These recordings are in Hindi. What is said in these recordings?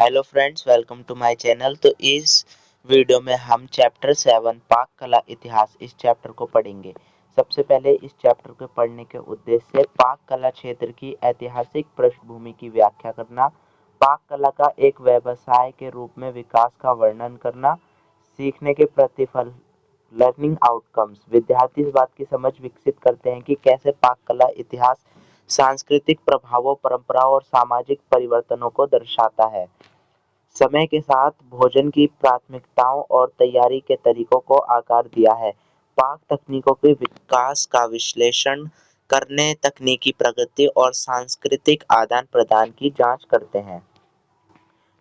Hello friends, welcome to my channel. तो इस वीडियो में हम चैप्टर 7 पाक कला इतिहास इस चैप्टर को पढ़ेंगे। सबसे पहले इस चैप्टर को पढ़ने के उद्देश्य से पाक कला क्षेत्र की ऐतिहासिक पृष्ठभूमि की व्याख्या करना, पाक कला का एक व्यवसाय के रूप में विकास का वर्णन करना, सीखने के प्रतिफल लर्निंग आउटकम्स। विद्यार्थी इस बात की समझ विकसित करते हैं कि कैसे पाक कला इतिहास सांस्कृतिक प्रभावों, परंपराओं और सामाजिक परिवर्तनों को दर्शाता है। समय के साथ भोजन की प्राथमिकताओं और तैयारी के तरीकों को आकार दिया है। पाक तकनीकों के विकास का विश्लेषण करने, तकनीकी प्रगति और सांस्कृतिक आदान प्रदान की जांच करते हैं।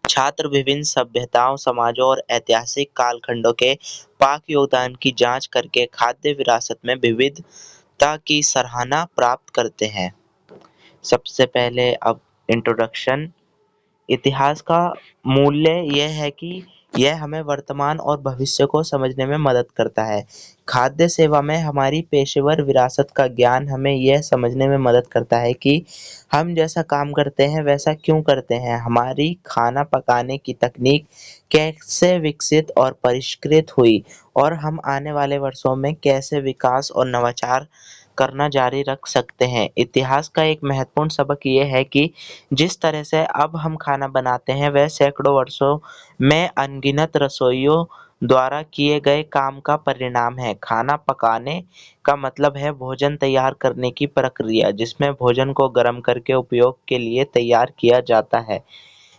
छात्र विभिन्न सभ्यताओं, समाजों और ऐतिहासिक कालखंडों के पाक योगदान की जांच करके खाद्य विरासत में विविधता की सराहना प्राप्त करते हैं। सबसे पहले अब इंट्रोडक्शन। इतिहास का मूल्य यह है कि यह हमें वर्तमान और भविष्य को समझने में मदद करता है। खाद्य सेवा में हमारी पेशेवर विरासत का ज्ञान हमें यह समझने में मदद करता है कि हम जैसा काम करते हैं वैसा क्यों करते हैं। हमारी खाना पकाने की तकनीक कैसे विकसित और परिष्कृत हुई और हम आने वाले वर्षों में कैसे विकास और नवाचार करना जारी रख सकते हैं। इतिहास का एक महत्वपूर्ण सबक ये है कि जिस तरह से अब हम खाना बनाते हैं वह सैकड़ों वर्षों में अनगिनत रसोइयों द्वारा किए गए काम का परिणाम है। खाना पकाने का मतलब है भोजन तैयार करने की प्रक्रिया, जिसमें भोजन को गर्म करके उपयोग के लिए तैयार किया जाता है।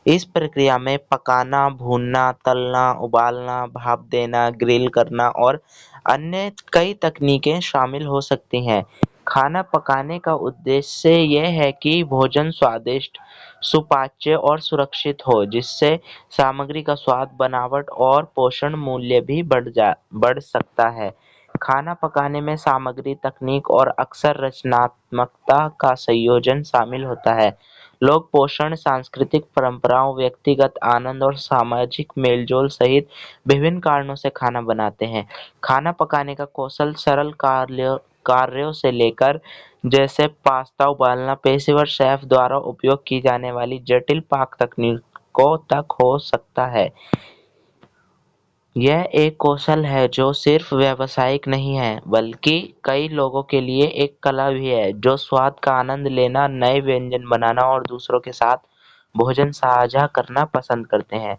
इस प्रक्रिया में पकाना, भूनना, तलना, उबालना, भाप देना, ग्रिल करना और अन्य कई तकनीकें शामिल हो सकती हैं। खाना पकाने का उद्देश्य यह है कि भोजन स्वादिष्ट, सुपाच्य और सुरक्षित हो, जिससे सामग्री का स्वाद, बनावट और पोषण मूल्य भी बढ़ सकता है। खाना पकाने में सामग्री, तकनीक और अक्सर रचनात्मकता का संयोजन शामिल होता है। लोग पोषण, सांस्कृतिक परंपराओं, व्यक्तिगत आनंद और सामाजिक मेलजोल सहित विभिन्न कारणों से खाना बनाते हैं। खाना पकाने का कौशल सरल कार्यों से लेकर जैसे पास्ता उबालना पेशेवर शेफ द्वारा उपयोग की जाने वाली जटिल पाक तकनीकों तक हो सकता है। यह एक कौशल है जो सिर्फ व्यावसायिक नहीं है, बल्कि कई लोगों के लिए एक कला भी है, जो स्वाद का आनंद लेना, नए व्यंजन बनाना और दूसरों के साथ भोजन साझा करना पसंद करते हैं।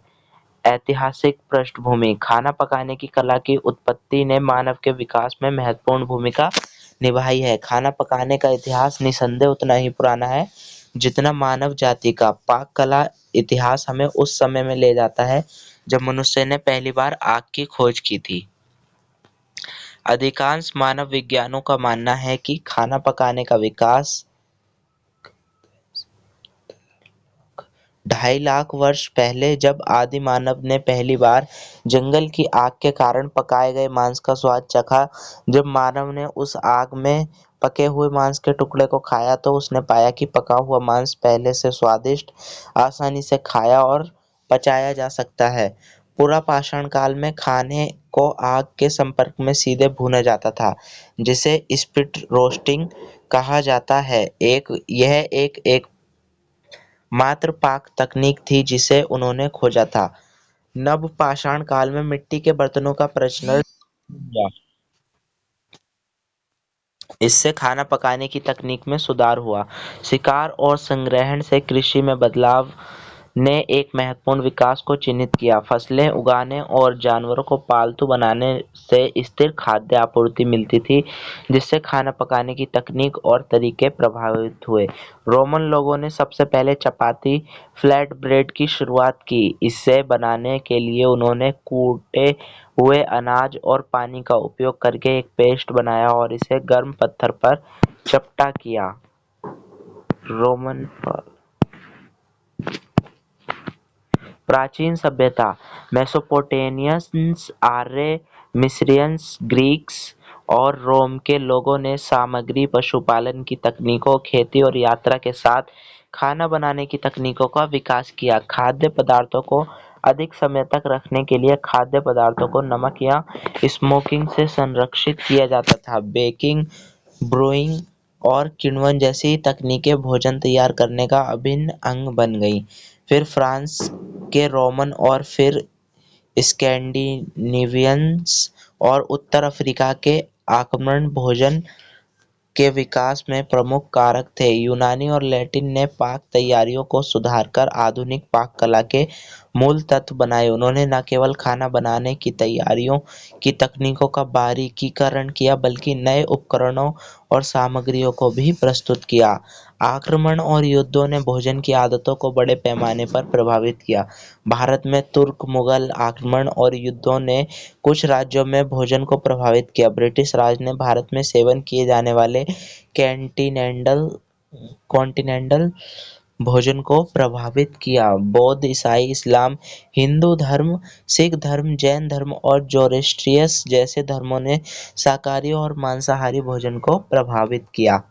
ऐतिहासिक पृष्ठभूमि। खाना पकाने की कला की उत्पत्ति ने मानव के विकास में महत्वपूर्ण भूमिका निभाई है। खाना पकाने का इतिहास निसंदेह उतना ही पुराना है जितना मानव जाति का। पाक कला इतिहास हमें उस समय में ले जाता है जब मनुष्य ने पहली बार आग की खोज की थी। अधिकांश मानव विज्ञानों का मानना है कि खाना पकाने का विकास 2.5 लाख वर्ष पहले, जब आदि मानव ने पहली बार जंगल की आग के कारण पकाए गए मांस का स्वाद चखा। जब मानव ने उस आग में पके हुए मांस के टुकड़े को खाया तो उसने पाया कि पका हुआ मांस पहले से स्वादिष्ट, आसानी से खाया और पचाया जा सकता है। पूरा पाषाण काल में खाने को आग के संपर्क में सीधे भूना जाता था, जिसे स्पिट रोस्टिंग कहा जाता है। यह एक मात्र पाक तकनीक थी जिसे उन्होंने खोजा था। नव पाषाण काल में मिट्टी के बर्तनों का प्रचलन हुआ। इससे खाना पकाने की तकनीक में सुधार हुआ। शिकार और संग्रहण से कृषि में बदलाव ने एक महत्वपूर्ण विकास को चिन्हित किया। फसलें उगाने और जानवरों को पालतू बनाने से स्थिर खाद्य आपूर्ति मिलती थी, जिससे खाना पकाने की तकनीक और तरीके प्रभावित हुए। रोमन लोगों ने सबसे पहले चपाती, फ्लैट ब्रेड की शुरुआत की। इसे बनाने के लिए उन्होंने कूटे हुए अनाज और पानी का उपयोग करके एक पेस्ट बनाया और इसे गर्म पत्थर पर चपटा किया। रोमन प्राचीन सभ्यता। मेसोपोटामियंस, आर्य, मिस्रियंस, ग्रीक्स और रोम के लोगों ने सामग्री, पशुपालन की तकनीकों, खेती और यात्रा के साथ खाना बनाने की तकनीकों का विकास किया। खाद्य पदार्थों को अधिक समय तक रखने के लिए खाद्य पदार्थों को नमक या स्मोकिंग से संरक्षित किया जाता था। बेकिंग, ब्रूइंग और किण्वन जैसी तकनीकें भोजन तैयार करने का अभिन्न अंग बन गईं। फिर फ्रांस के रोमन और फिर स्कैंडिनेवियंस और उत्तर अफ्रीका के आक्रमण भोजन के विकास में प्रमुख कारक थे। यूनानी और लैटिन ने पाक तैयारियों को सुधारकर आधुनिक पाक कला के मूल तत्व बनाए। उन्होंने न केवल खाना बनाने की तैयारियों की तकनीकों का बारीकीकरण किया, बल्कि नए उपकरणों और सामग्रियों को भी प्रस्तुत किया। आक्रमण और युद्धों ने भोजन की आदतों को बड़े पैमाने पर प्रभावित किया। भारत में तुर्क मुगल आक्रमण और युद्धों ने कुछ राज्यों में भोजन को प्रभावित किया। ब्रिटिश राज ने भारत में सेवन किए जाने वाले कॉन्टिनेंटल भोजन को प्रभावित किया। बौद्ध, ईसाई, इस्लाम, हिंदू धर्म, सिख धर्म, जैन धर्म और जोरोस्ट्रियस जैसे धर्मों ने शाकाहारी और मांसाहारी भोजन को प्रभावित किया।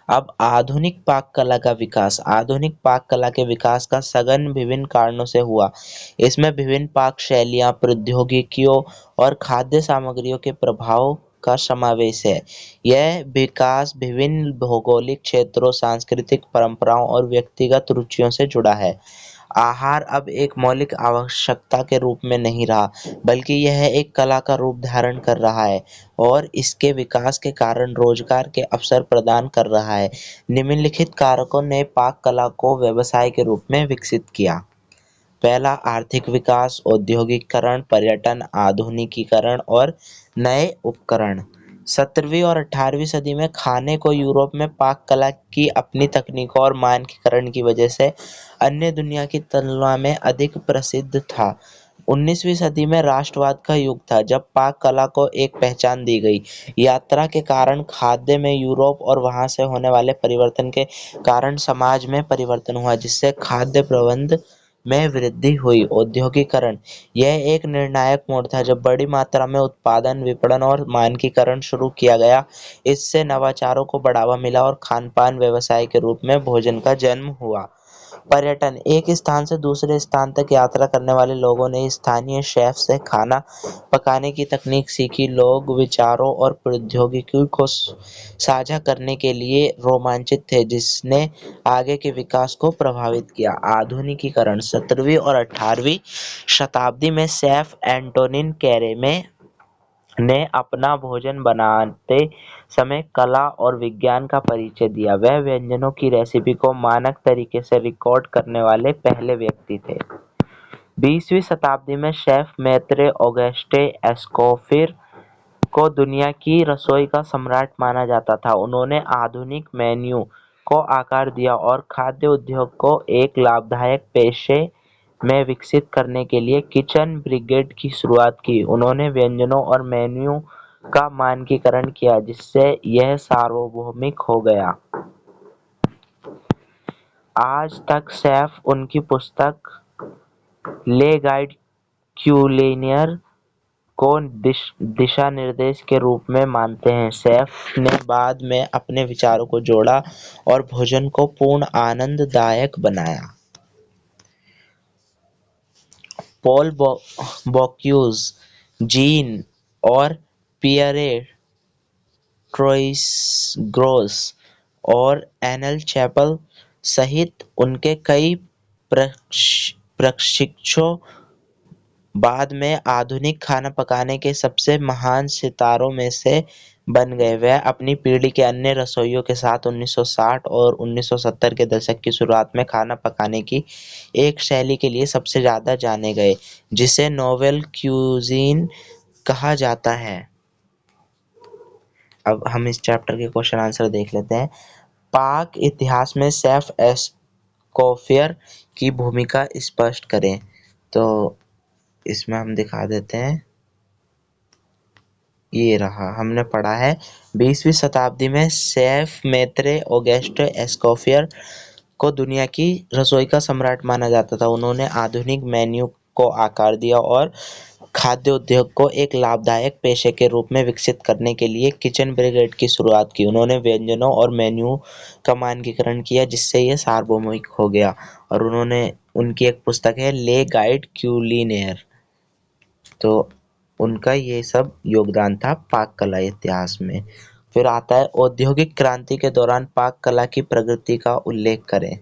अब आधुनिक पाक कला का विकास। आधुनिक पाक कला के विकास का सघन विभिन्न कारणों से हुआ। इसमें विभिन्न पाक शैलियाँ, प्रौद्योगिकियों और खाद्य सामग्रियों के प्रभाव का समावेश है। यह विकास विभिन्न भौगोलिक क्षेत्रों, सांस्कृतिक परंपराओं और व्यक्तिगत रुचियों से जुड़ा है। आहार अब एक मौलिक आवश्यकता के रूप में नहीं रहा, बल्कि यह एक कला का रूप धारण कर रहा है और इसके विकास के कारण रोजगार के अवसर प्रदान कर रहा है। निम्नलिखित कारकों ने पाक कला को व्यवसाय के रूप में विकसित किया। पहला, आर्थिक विकास, औद्योगिकीकरण, पर्यटन, आधुनिकीकरण और नए उपकरण। 17वीं और 18वीं सदी में खाने को यूरोप में पाक कला की अपनी तकनीकों और मानकीकरण की वजह से अन्य दुनिया की तुलना में अधिक प्रसिद्ध था। 19वीं सदी में राष्ट्रवाद का युग था, जब पाक कला को एक पहचान दी गई। यात्रा के कारण खाद्य में यूरोप और वहां से होने वाले परिवर्तन के कारण समाज में परिवर्तन हुआ, जिससे खाद्य प्रबंध में वृद्धि हुई। औद्योगिकीकरण, यह एक निर्णायक मोड़ था जब बड़ी मात्रा में उत्पादन, विपणन और मानकीकरण शुरू किया गया। इससे नवाचारों को बढ़ावा मिला और खानपान व्यवसाय के रूप में भोजन का जन्म हुआ। पर्यटन, एक स्थान से दूसरे स्थान तक यात्रा करने वाले लोगों ने स्थानीय शेफ से खाना पकाने की तकनीक सीखी। लोग विचारों और प्रौद्योगिकी को साझा करने के लिए रोमांचित थे, जिसने आगे के विकास को प्रभावित किया। आधुनिकीकरण, 17वीं और 18वीं शताब्दी में शेफ एंटोनिन कैरेमे ने अपना भोजन बनाते समय कला और विज्ञान का परिचय दिया। वह व्यंजनों की रेसिपी को मानक तरीके से रिकॉर्ड करने वाले पहले व्यक्ति थे। 20वीं शताब्दी में शेफ मैत्रे ऑगस्टे एस्कोफिर को दुनिया की रसोई का सम्राट माना जाता था। उन्होंने आधुनिक मेन्यू को आकार दिया और खाद्य उद्योग को एक लाभदायक पेशे में विकसित करने के लिए किचन ब्रिगेड की शुरुआत की। उन्होंने व्यंजनों और मेन्यू का मानकीकरण किया, जिससे यह सार्वभौमिक हो गया। आज तक शेफ उनकी पुस्तक ले गाइड क्यूलिनियर को दिशा निर्देश के रूप में मानते हैं। शेफ ने बाद में अपने विचारों को जोड़ा और भोजन को पूर्ण आनंददायक बनाया। पॉल बॉक्यूज, जीन और पियरे ट्रोइसग्रोस और एनल चैपल सहित उनके कई प्रशिक्षु बाद में आधुनिक खाना पकाने के सबसे महान सितारों में से बन गए। वह अपनी पीढ़ी के अन्य रसोइयों के साथ 1960 और 1970 के दशक की शुरुआत में खाना पकाने की एक शैली के लिए सबसे ज़्यादा जाने गए, जिसे नोवेल क्यूजीन कहा जाता है। अब हम इस चैप्टर के क्वेश्चन आंसर देख लेते हैं। पाक इतिहास में शेफ एस्कोफियर की भूमिका स्पष्ट करें। तो इसमें हम दिखा देते हैं, ये रहा, हमने पढ़ा है 20वीं शताब्दी में शेफ मैत्रे ऑगस्टे एस्कोफियर को दुनिया की रसोई का सम्राट माना जाता था। उन्होंने आधुनिक मेन्यू को आकार दिया और खाद्य उद्योग को एक लाभदायक पेशे के रूप में विकसित करने के लिए किचन ब्रिगेड की शुरुआत की। उन्होंने व्यंजनों और मेन्यू का मानकीकरण किया, जिससे यह सार्वभौमिक हो गया। और उनकी एक पुस्तक है ले गाइड क्यूलिनेयर। तो उनका ये सब योगदान था पाक कला इतिहास में। फिर आता है औद्योगिक क्रांति के दौरान पाक कला की प्रगति का उल्लेख करें।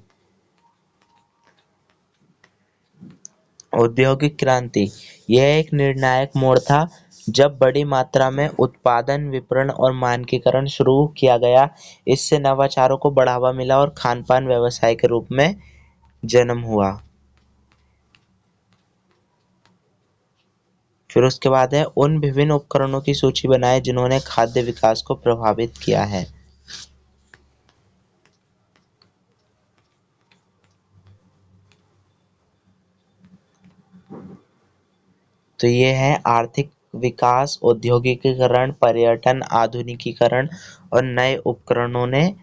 औद्योगिक क्रांति यह एक निर्णायक मोड़ था जब बड़ी मात्रा में उत्पादन, विपणन और मानकीकरण शुरू किया गया। इससे नवाचारों को बढ़ावा मिला और खान-पान व्यवसाय के रूप में जन्म हुआ। फिर उसके बाद है उन विभिन्न उपकरणों की सूची बनाएं जिन्होंने खाद्य विकास को प्रभावित किया है। तो ये है आर्थिक विकास, औद्योगिकीकरण, पर्यटन, आधुनिकीकरण और नए उपकरणों ने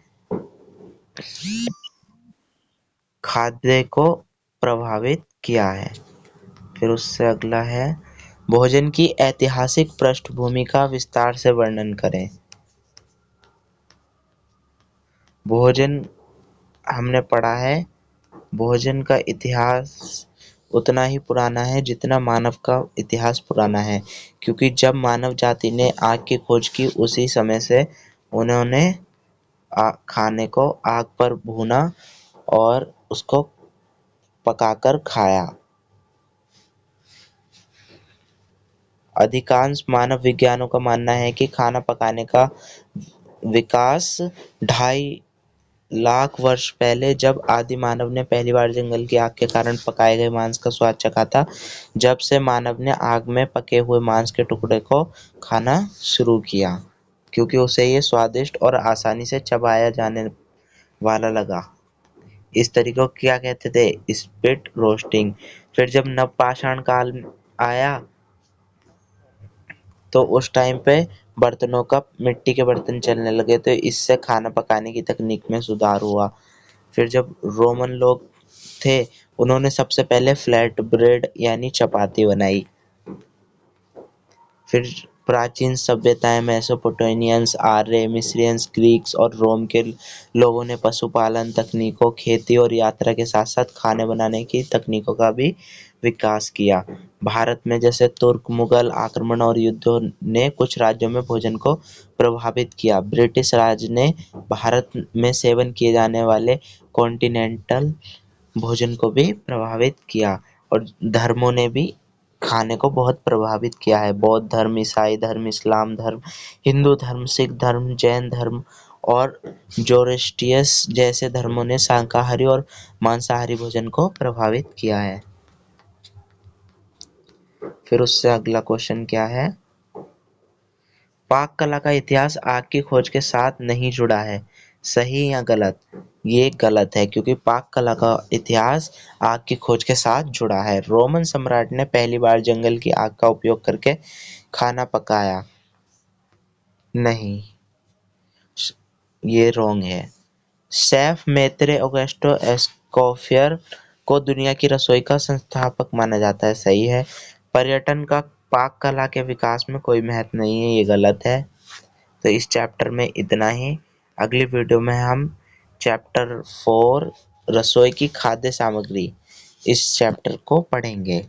खाद्य को प्रभावित किया है। फिर उससे अगला है भोजन की ऐतिहासिक पृष्ठभूमि का विस्तार से वर्णन करें। भोजन हमने पढ़ा है, भोजन का इतिहास उतना ही पुराना है जितना मानव का इतिहास पुराना है, क्योंकि जब मानव जाति ने आग की खोज की उसी समय से उन्होंने खाने को आग पर भूना और उसको पकाकर खाया। अधिकांश मानव विज्ञानों का मानना है कि खाना पकाने का विकास 2.5 लाख वर्ष पहले जब आदि मानव ने पहली बार जंगल की आग के कारण पकाए गए मांस का स्वाद चखा था, जब से मानव ने आग में पके हुए मांस के टुकड़े को खाना शुरू किया, क्योंकि उसे ये स्वादिष्ट और आसानी से चबाया जाने वाला लगा। इस तरीके को क्या कहते थे? Spit roasting. फिर जब नवपाषाण काल आया तो उस टाइम पे बर्तनों का मिट्टी के बर्तन चलने लगे, तो इससे खाना पकाने की तकनीक में सुधार हुआ। फिर जब रोमन लोग थे, उन्होंने सबसे पहले फ्लैट ब्रेड यानी चपाती बनाई। फिर प्राचीन सभ्यताएं मेसोपोटामियंस, आर्य, मिस्रियंस, ग्रीक्स और रोम के लोगों ने पशुपालन तकनीकों, खेती और यात्रा के साथ साथ खाने बनाने की तकनीकों का भी विकास किया। भारत में जैसे तुर्क मुगल आक्रमण और युद्धों ने कुछ राज्यों में भोजन को प्रभावित किया। ब्रिटिश राज ने भारत में सेवन किए जाने वाले कॉन्टिनेंटल भोजन को भी प्रभावित किया और धर्मों ने भी खाने को बहुत प्रभावित किया है। बौद्ध धर्म, ईसाई धर्म, इस्लाम धर्म, हिंदू धर्म, सिख धर्म, जैन धर्म और जोरोस्ट्रियस जैसे धर्मों ने शाकाहारी और मांसाहारी भोजन को प्रभावित किया है। फिर उससे अगला क्वेश्चन क्या है? पाक कला का इतिहास आग की खोज के साथ नहीं जुड़ा है, सही या गलत? ये गलत है, क्योंकि पाक कला का इतिहास आग की खोज के साथ जुड़ा है। रोमन सम्राट ने पहली बार जंगल की आग का उपयोग करके खाना पकाया। नहीं, ये रॉन्ग है। शेफ मेत्रे ऑगस्टो एस्कोफियर को दुनिया की रसोई का संस्थापक माना जाता है, सही है। पर्यटन का पाक कला के विकास में कोई महत्व नहीं है, ये गलत है। तो इस चैप्टर में इतना ही। अगली वीडियो में हम चैप्टर 4 रसोई की खाद्य सामग्री इस चैप्टर को पढ़ेंगे।